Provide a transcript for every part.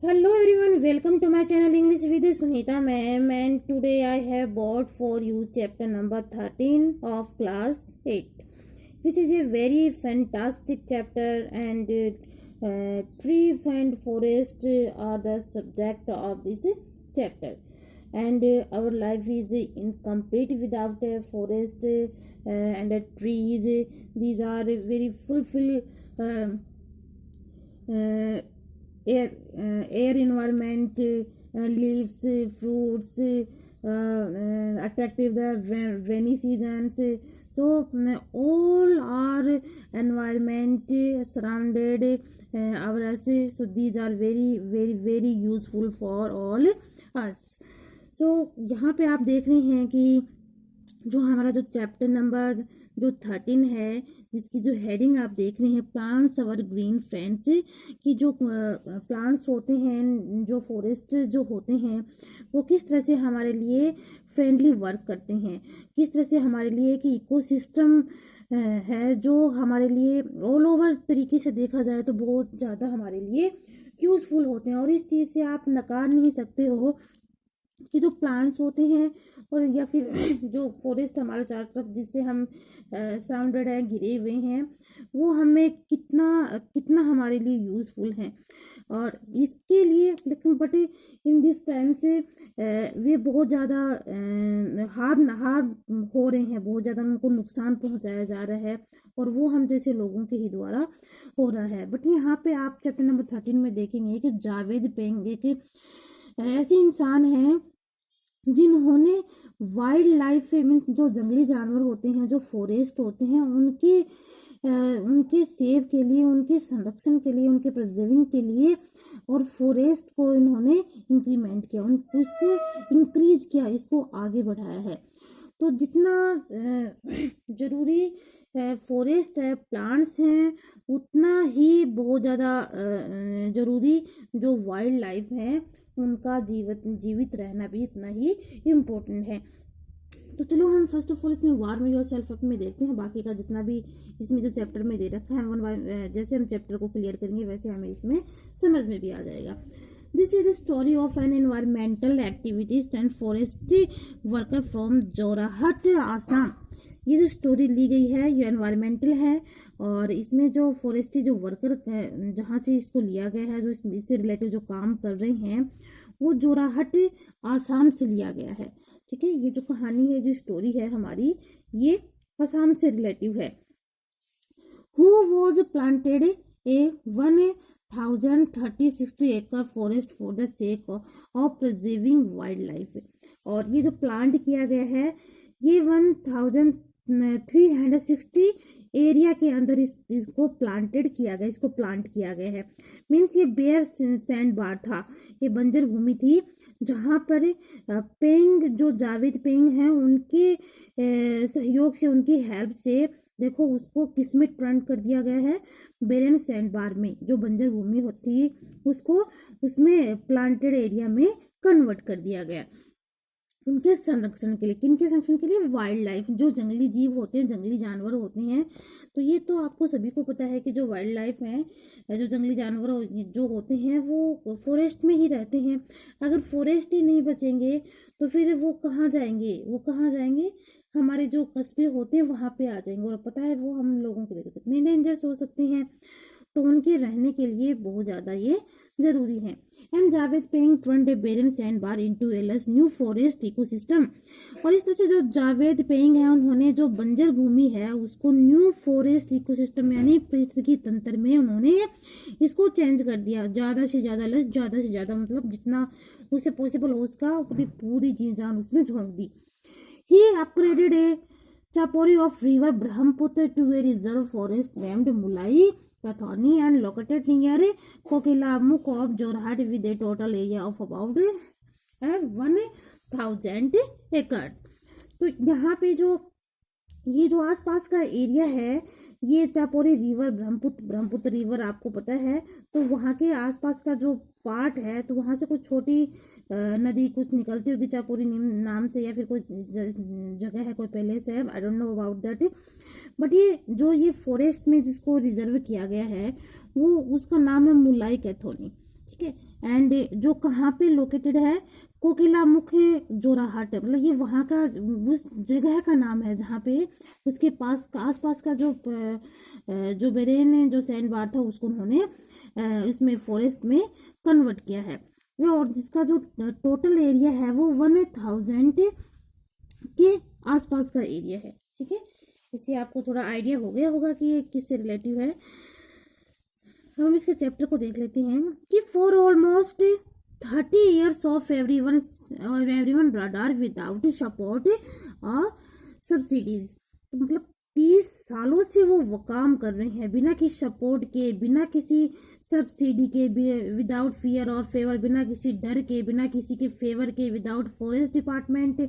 Hello everyone, welcome to my channel English with Sunita ma'am, and today I have brought for you chapter number 13 of class 8, which is a very fantastic chapter, and tree and forest are the subject of this chapter, and our life is incomplete without a forest and trees. These are very fulfill uh, air environment, leaves, fruits, attractive the rainy seasons. So all our environment surrounded our us. So these are very useful for all us. So यहाँ पे आप देख रहे हैं कि जो हमारा जो चैप्टर नंबर जो 13 है, जिसकी जो हेडिंग आप देख रहे हैं, प्लांट्स अवर ग्रीन फ्रेंड्स, कि जो प्लांट्स होते हैं, जो फॉरेस्ट जो होते हैं, वो किस तरह से हमारे लिए फ्रेंडली वर्क करते हैं, किस तरह से हमारे लिए कि इकोसिस्टम है जो हमारे लिए ऑल ओवर तरीके से देखा जाए तो बहुत ज़्यादा हमारे लिए यूज़फुल होते हैं। और इस चीज़ से आप नकार नहीं सकते हो कि जो प्लांट्स होते हैं और या फिर जो फॉरेस्ट हमारे चारों तरफ जिससे हम सराउंडेड हैं, घिरे हुए हैं, वो हमें कितना कितना हमारे लिए यूज़फुल हैं। और इसके लिए लेकिन बट इन दिस टाइम से वे बहुत ज़्यादा हार्म हो रहे हैं, बहुत ज़्यादा उनको नुकसान पहुंचाया जा रहा है, और वो हम जैसे लोगों के ही द्वारा हो रहा है। बट यहाँ पे आप चैप्टर नंबर 13 में देखेंगे कि जावेद पेंगे कि ऐसे इंसान हैं जिन्होंने वाइल्ड लाइफ मीन्स जो जंगली जानवर होते हैं, जो फॉरेस्ट होते हैं, उनके सेव के लिए, उनके संरक्षण के लिए, उनके प्रिजर्विंग के लिए, और फॉरेस्ट को इन्होंने इंक्रीमेंट किया, उसको इंक्रीज किया, इसको आगे बढ़ाया है। तो जितना जरूरी फॉरेस्ट है, प्लांट्स हैं, उतना ही बहुत ज़्यादा जरूरी जो वाइल्ड लाइफ है उनका जीवित रहना भी इतना ही इम्पोर्टेंट है। तो चलो हम फर्स्ट ऑफ ऑल इसमें वार्म योर सेल्फ अप में देखते हैं। बाकी का जितना भी इसमें जो चैप्टर में दे रखा है, वन बाय जैसे हम चैप्टर को क्लियर करेंगे वैसे हमें इसमें समझ में भी आ जाएगा। This is the story of N environmental activities and forest worker from Jorhat, Assam. ये जो स्टोरी ली गई है ये एनवायरमेंटल है, और इसमें जो फॉरेस्ट्री जो वर्कर जहाँ से इसको लिया गया है, जो इससे रिलेटेड जो काम कर रहे हैं, वो जोराहट आसाम से लिया गया है। ठीक है, ये जो कहानी है, जो स्टोरी है हमारी, ये आसाम से रिलेटिव है। हु वॉज प्लांटेड ए 1030 एकड़ forest for the sake of preserving wild life. और ये जो प्लांट किया गया है, ये 1360 एरिया के अंदर इसको प्लांटेड किया गया, इसको प्लांट किया गया है। मीन्स ये बेयर सैंड बार था, ये बंजर भूमि थी, जहाँ पर पेंग जो जावेद पेंग हैं, उनके सहयोग से, उनकी हेल्प से देखो उसको किसमें टर्न कर दिया गया है, बेरन सैंड बार में, जो बंजर भूमि होती है उसको उसमें प्लांटेड एरिया में कन्वर्ट कर दिया गया, उनके संरक्षण के लिए। किनके संरक्षण के लिए? वाइल्ड लाइफ, जो जंगली जीव होते हैं, जंगली जानवर होते हैं। तो ये तो आपको सभी को पता है कि जो वाइल्ड लाइफ है, जो जंगली जानवर जो होते हैं, वो फॉरेस्ट में ही रहते हैं। अगर फॉरेस्ट ही नहीं बचेंगे तो फिर वो कहाँ जाएंगे? वो कहाँ जाएंगे? हमारे जो कस्बे होते हैं वहाँ पे आ जाएंगे, और पता है वो हम लोगों के लिए तो कितने डेंजरस हो सकते हैं। तो उनके रहने के लिए बहुत ज़्यादा ये जरूरी है। And Javed Payeng turned a barren sand bar into a lush new forest ecosystem. और इस तरह से जो जावेद पेंग है, उन्होंने जो बंजर भूमि है उसको न्यू फॉरेस्ट इकोसिस्टम यानी पारिस्थितिकी तंत्र में उन्होंने इसको चेंज कर दिया। ज़्यादा से ज़्यादा लस, ज़्यादा से ज़्यादा मतलब जितना उससे पॉसिबल हो उसका अपनी पूरी जी जान उसमें झोंक दी। He upgraded a chapori of river Brahmaputra to a reserve forest named Mulai Kathoni and located near Kokilamuk of Jorhat with a total area of about 1000 एकड़। तो यहाँ पे जो ये जो आसपास का एरिया है, ये चापोरी रिवर, ब्रह्मपुत्र रिवर आपको पता है, तो वहाँ के आसपास का जो पार्ट है, तो वहाँ से कुछ छोटी नदी कुछ निकलती होगी चापोरी नाम से, या फिर कोई जगह है, कोई पैलेस है, I don't know about that. But ये जो ये फॉरेस्ट में जिसको रिजर्व किया गया है, वो उसका नाम है मुलाई कैथोनी। ठीक है, एंड जो कहाँ पे लोकेटेड है, कोकिलामुख जोराहाट, मतलब ये वहाँ का उस जगह का नाम है जहाँ पे उसके पास का आसपास का जो बेरेन जो सैंड बार था उसको उन्होंने इसमें फॉरेस्ट में कन्वर्ट किया है। और जिसका जो टोटल एरिया है वो 1000 के आसपास का एरिया है। ठीक है, इससे आपको थोड़ा आइडिया हो गया होगा कि ये किससे रिलेटिव है। हम इसके चैप्टर को देख लेते हैं कि for almost 30 years of everyone radar without support और सब्सिडीज, तो मतलब 30 सालों से वो काम कर रहे हैं बिना किसी सपोर्ट के, बिना किसी सब्सिडी के, विदाउट फियर और फेवर, बिना किसी डर के, बिना किसी के फेवर के, विदाउट फॉरेस्ट डिपार्टमेंट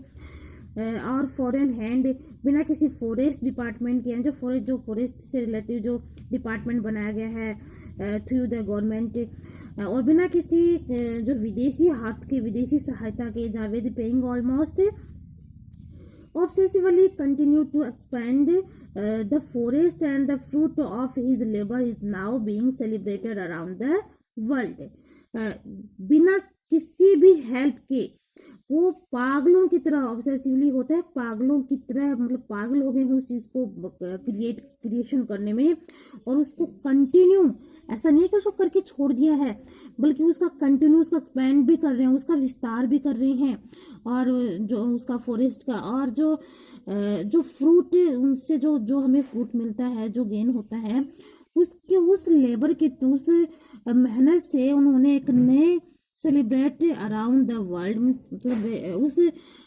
और फॉरेन हैंड, बिना किसी फॉरेस्ट डिपार्टमेंट के, जो फॉरेस्ट से रिलेटिव जो डिपार्टमेंट बनाया गया है थ्रू द गवर्नमेंट, और बिना किसी जो विदेशी हाथ के, विदेशी सहायता के, Javed paying almost obsessively continued to expand the forest, and the fruit of his labor is now being celebrated around the world. बिना किसी भी हेल्प के वो पागलों की तरह ऑब्सेसिवली होता है, पागलों की तरह, मतलब पागल हो गए हैं उस चीज को क्रिएशन करने में, और उसको कंटिन्यू, ऐसा नहीं है कि उसको करके छोड़ दिया है, बल्कि उसका कंटिन्यू उसको एक्सपेंड भी कर रहे हैं, उसका विस्तार भी कर रहे हैं, और जो उसका फॉरेस्ट का, और जो फ्रूट उनसे जो हमें फ्रूट मिलता है, जो गेन होता है, उसके उस लेबर के, उस मेहनत से उन्होंने एक नए सेलिब्रेट अराउंड द वर्ल्ड, मतलब उस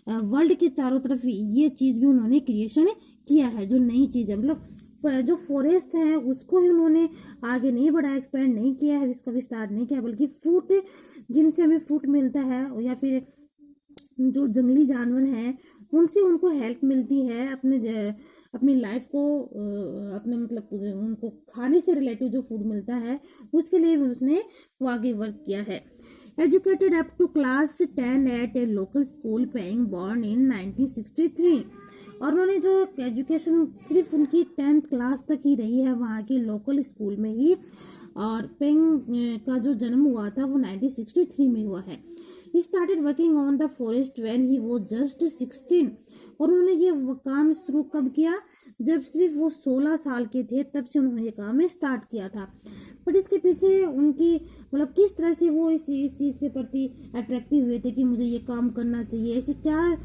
वर्ल्ड के चारों तरफ ये चीज भी उन्होंने क्रिएशन किया है, जो नई चीज है, मतलब जो फॉरेस्ट है उसको ही उन्होंने आगे नहीं बढ़ाया, एक्सपेंड नहीं किया है, इसका विस्तार नहीं किया, बल्कि फ्रूट जिनसे हमें फ्रूट मिलता है, या फिर जो जंगली जानवर हैं उनसे उनको हेल्प मिलती है, अपनी लाइफ को, अपने मतलब उनको खाने से रिलेटिव जो फूड मिलता है उसके लिए भी उसने वो आगे वर्क किया है। Educated up to class 10 at a local school, paying born in 1963, और उन्होंने जो एजुकेशन सिर्फ उनकी 10th क्लास तक ही रही है वहाँ के लोकल स्कूल में ही, और पेंग का जो जन्म हुआ था वो 1963 में हुआ है। He started working on the forest when he was just 16, और उन्होंने ये काम शुरू कब किया, जब सिर्फ वो 16 साल के थे, तब से उन्होंने ये काम स्टार्ट किया था। बट इसके पीछे उनकी मतलब किस तरह से वो इस चीज के प्रति अट्रैक्टिव हुए थे कि मुझे ये काम करना चाहिए, ऐसी क्या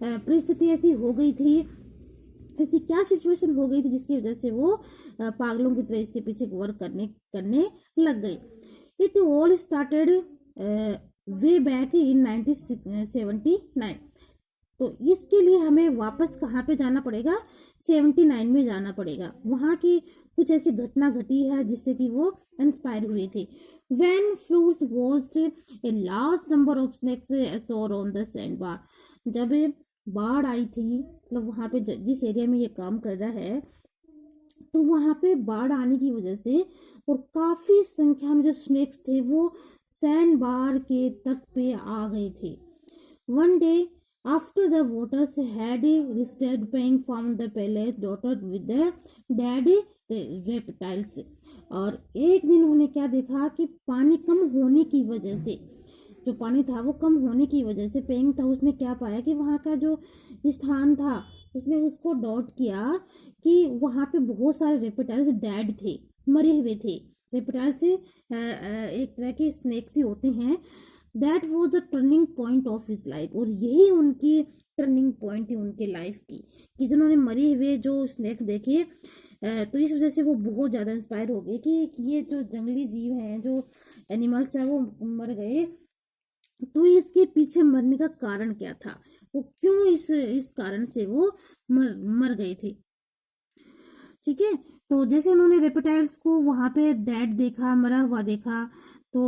परिस्थिति ऐसी हो गई थी, ऐसी क्या सिचुएशन हो गई थी जिसकी वजह से वो पागलों की तरह इसके पीछे वर्क करने लग गई। It all started way back in 1979, तो इसके लिए हमें वापस कहाँ पे जाना पड़ेगा, 79 में जाना पड़ेगा। वहां की कुछ ऐसी घटना घटी है जिससे कि वो इंस्पायर हुए थे। When floods was a large number of snakes ashore on the sandbar, जब बाढ़ आई थी, मतलब वहां पे जिस एरिया में ये काम कर रहा है, तो वहां पे बाढ़ आने की वजह से और काफी संख्या में जो स्नेक्स थे वो सैंड बार के तट पे आ गए थे। One day after the waters had receded Payeng found the palace dotted with the dead reptiles, और एक दिन उन्होंने क्या देखा कि पानी कम होने की वजह से, जो पानी था वो कम होने की वजह से, पेइंग था, उसने क्या पाया कि वहाँ का जो स्थान था उसने उसको डॉट किया कि वहाँ पे बहुत सारे रेप्टाइल्स डेड थे, मरे हुए थे। रेप्टाइल्स एक तरह के स्नेक्स ही होते हैं। That was the turning point of his life, और यही उनकी टर्निंग पॉइंट थी उनके लाइफ की, कि जिन्होंने मरे हुए जो स्नेक्स देखे, तो इस वजह से वो बहुत ज़्यादा इंस्पायर हो गए कि ये जो जंगली जीव हैं, जो एनिमल्स हैं, वो मर गए, तो इसके पीछे मरने का कारण क्या था, वो क्यों इस कारण से वो मर गए थे। ठीक है, तो जैसे उन्होंने रेप्टाइल्स को वहां पे डेड देखा, मरा हुआ देखा, तो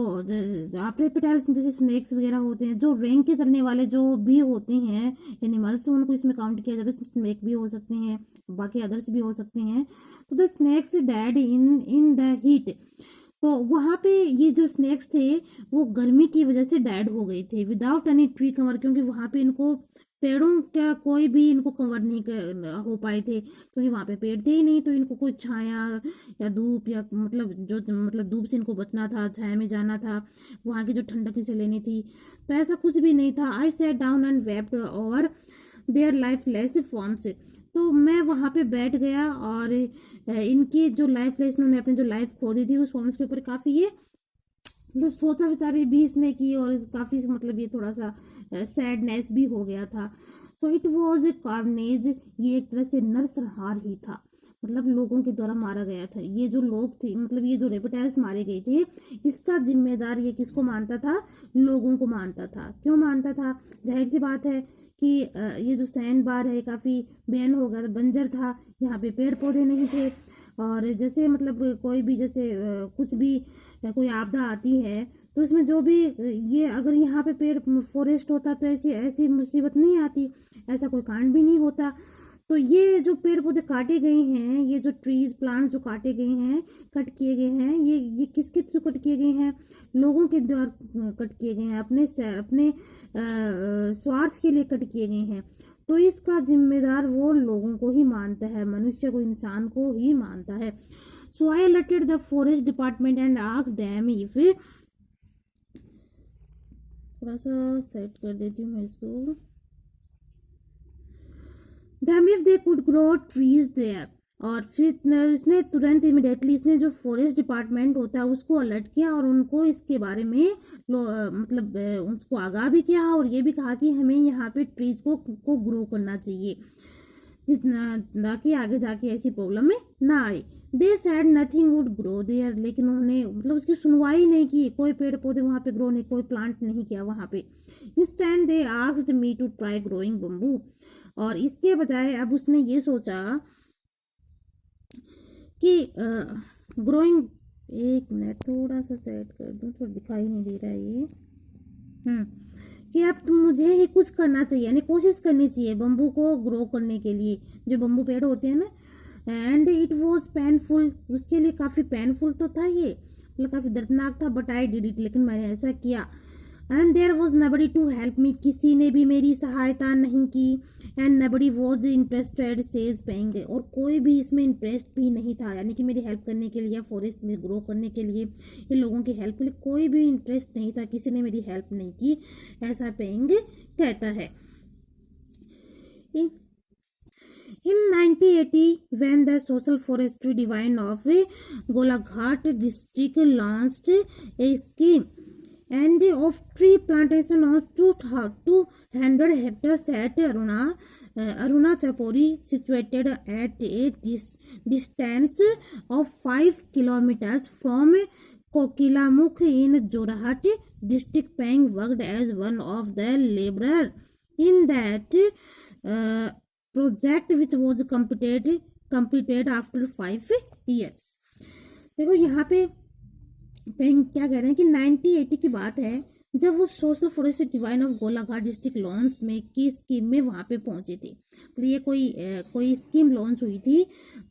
आप रेप्टाइल्स जैसे स्नेक्स वगैरह होते हैं, जो रेंग के चलने वाले जो भी होते हैं एनिमल्स, उनको इसमें काउंट किया जाता है। स्नेक भी हो सकते हैं, बाकी अदर्स भी हो सकते हैं। तो the snakes dead in the heat, तो वहां पे ये जो स्नेक्स थे वो गर्मी की वजह से डेड हो गए थे, विदाउट एनी ट्री कवर, क्योंकि वहां पे इनको पेड़ों का कोई भी इनको कवर नहीं हो पाए थे, क्योंकि वहां पे पेड़ थे ही नहीं, तो इनको कोई छाया या धूप या मतलब धूप से इनको बचना था, छाया में जाना था, वहां की जो ठंडक इसे लेनी थी, तो ऐसा कुछ भी नहीं था। I sat down and wept over their lifeless forms. तो मैं वहां पे बैठ गया और इनकी जो लाइफलेस, उन्होंने अपनी जो लाइफ खो दी थी उस फॉर्म्स के ऊपर काफी ये मतलब सोचा विचारी भी इसने की, और काफी मतलब ये थोड़ा सा सैडनेस भी हो गया था। So it was a carnage, ये एक तरह से नरसंहार ही था, मतलब लोगों के द्वारा मारा गया था। ये जो लोग थे, मतलब ये जो रेप्टाइल्स मारे गए थे, इसका जिम्मेदार ये किसको मानता था? लोगों को मानता था। क्यों मानता था? जाहिर सी बात है कि ये जो सैंड बार है काफी बैन हो गया, बंजर था, यहाँ पे पेड़ पौधे नहीं थे, और जैसे मतलब कोई भी जैसे कुछ भी कोई आपदा आती है तो इसमें जो भी ये अगर यहाँ पे पेड़ फॉरेस्ट होता तो ऐसी ऐसी मुसीबत नहीं आती, ऐसा कोई कांड भी नहीं होता। तो ये जो पेड़ पौधे काटे गए हैं, ये जो ट्रीज प्लांट जो काटे गए हैं, कट किए गए हैं, ये किसके थ्रू कट किए गए हैं? लोगों के द्वारा कट किए गए हैं, अपने स्वार्थ के लिए कट किए गए हैं। तो इसका जिम्मेदार वो लोगों को ही मानता है, मनुष्य को, इंसान को ही मानता है। सो आई alerted the forest department and asked them if, थोड़ा सा सेट कर देती हूँ मैं इसको, them if they could grow trees there। और फिर इसने तुरंत इमिडिएटली इसने जो फॉरेस्ट डिपार्टमेंट होता है उसको अलर्ट किया और उनको इसके बारे में मतलब उसको आगाह भी किया, और ये भी कहा कि हमें यहाँ पे ट्रीज को ग्रो करना चाहिए, जितना ताकि आगे जाके ऐसी प्रॉब्लम में ना आए। They said nothing would grow there, लेकिन उन्होंने मतलब उसकी सुनवाई नहीं की, कोई पेड़ पौधे वहां पे ग्रो नहीं, कोई प्लांट नहीं किया वहां पे। Instead they asked me to try growing bamboo, और इसके बजाय अब उसने ये सोचा कि ग्रोइंग, एक मिनट थोड़ा सा सेट कर दूं, थोड़ा दिखाई नहीं दे रहा है ये, कि अब मुझे ही कुछ करना चाहिए, यानी कोशिश करनी चाहिए बम्बू को ग्रो करने के लिए, जो बम्बू पेड़ होते हैं ना। एंड इट वॉज पेनफुल, उसके लिए काफी पेनफुल तो था ये, मतलब काफी दर्दनाक था, बट आई डिड इट, लेकिन मैंने ऐसा किया। And there was nobody to help me, किसी ने भी मेरी सहायता नहीं की। And nobody was interested says paying, और कोई भी इसमें इंटरेस्ट भी नहीं था, यानी कि मेरी हेल्प करने के लिए, फॉरेस्ट में ग्रो करने के लिए, इन लोगों की हेल्प के लिए कोई भी इंटरेस्ट नहीं था, किसी ने मेरी हेल्प नहीं की, ऐसा पेइंग कहता है। In 1980, when the Social Forestry Division of Golaghat district launched a scheme and of tree plantation of 200 hectares at Aruna Chapori, situated at a distance of 5 kilometers from Kokilamukh in Jorhat district, Peng worked as one of the laborers in that project which was completed after 5 years। देखो यहाँ पे पेंग क्या कह रहे हैं कि 1980 की बात है, जब वो social forest divine of Golaghat district launch में की स्कीम में वहां पे पहुंचे थे। तो ये कोई स्कीम लॉन्च हुई थी,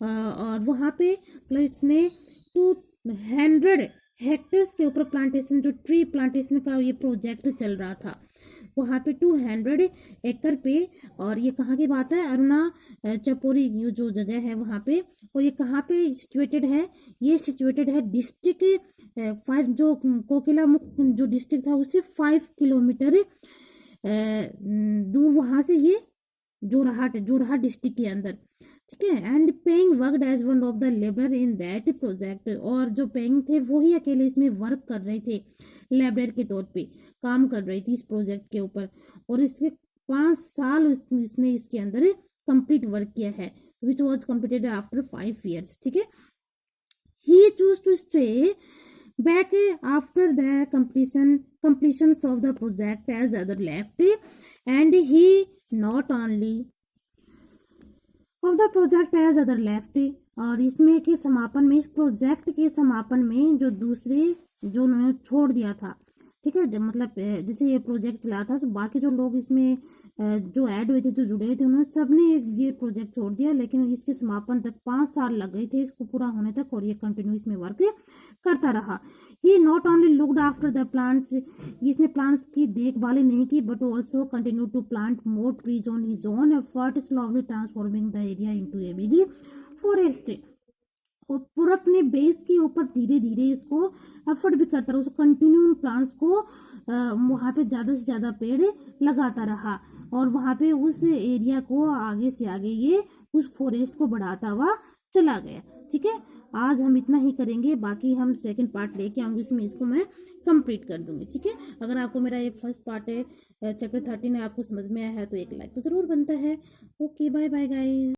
और वहां पे मतलब इसने 200 हेक्टेयर्स के ऊपर प्लांटेशन, जो ट्री प्लांटेशन का ये प्रोजेक्ट चल रहा था, वहां पे 200 एकड़ पे। और ये कहाँ की बात है? अरुणा चपोरी जो जगह है वहां पे। और ये कहाँ पे सिचुएटेड है? ये सिचुएटेड है डिस्ट्रिक्ट 5, जो कोकिलामुख जो डिस्ट्रिक्ट था उससे 5 किलोमीटर दूर, वहां से ये जोरहाट डिस्ट्रिक्ट के अंदर, ठीक है। And Peng worked as one of the labour in that project, और जो पेंग थे वो ही अकेले इसमें वर्क कर रहे थे, लेबर के तौर पे काम कर रही थी इस प्रोजेक्ट के ऊपर। और इसके 5 साल इसने इसके अंदर कंप्लीट वर्क किया है, which was completed after 5 years, ठीक है। He choose to stay back after the completions of the project as other left, and he not only of the project as other left, और इसमें के समापन में, इस प्रोजेक्ट के समापन में जो दूसरे जो उन्होंने छोड़ दिया था, ठीक है, मतलब जैसे ये प्रोजेक्ट चला था तो बाकी जो लोग इसमें जो ऐड हुए थे, जो जुड़े थे, उन्होंने सबने ये प्रोजेक्ट छोड़ दिया, लेकिन इसके समापन तक 5 साल लग गए थे इसको पूरा होने तक, और ये कंटिन्यू इसमें वर्क करता रहा। He not only looked after the plants, इसने प्लांट्स की देखभाल ही नहीं की, but also continue to plant more trees on his own effort, slowly transforming the area into a big forest. और पूरा अपने बेस के ऊपर धीरे धीरे इसको एफर्ट भी करता रहा, उसको कंटिन्यू प्लांट्स को वहां पे ज्यादा से ज्यादा पेड़ लगाता रहा, और वहां पे उस एरिया को आगे से आगे ये उस फॉरेस्ट को बढ़ाता हुआ चला गया। ठीक है, आज हम इतना ही करेंगे, बाकी हम सेकंड पार्ट लेके आऊंगी, इसमें इसको मैं कंप्लीट कर दूंगी। ठीक है, अगर आपको मेरा ये फर्स्ट पार्ट है चैप्टर 13 है आपको समझ में आया है तो एक लाइक तो जरूर बनता है। Okay, bye bye guys.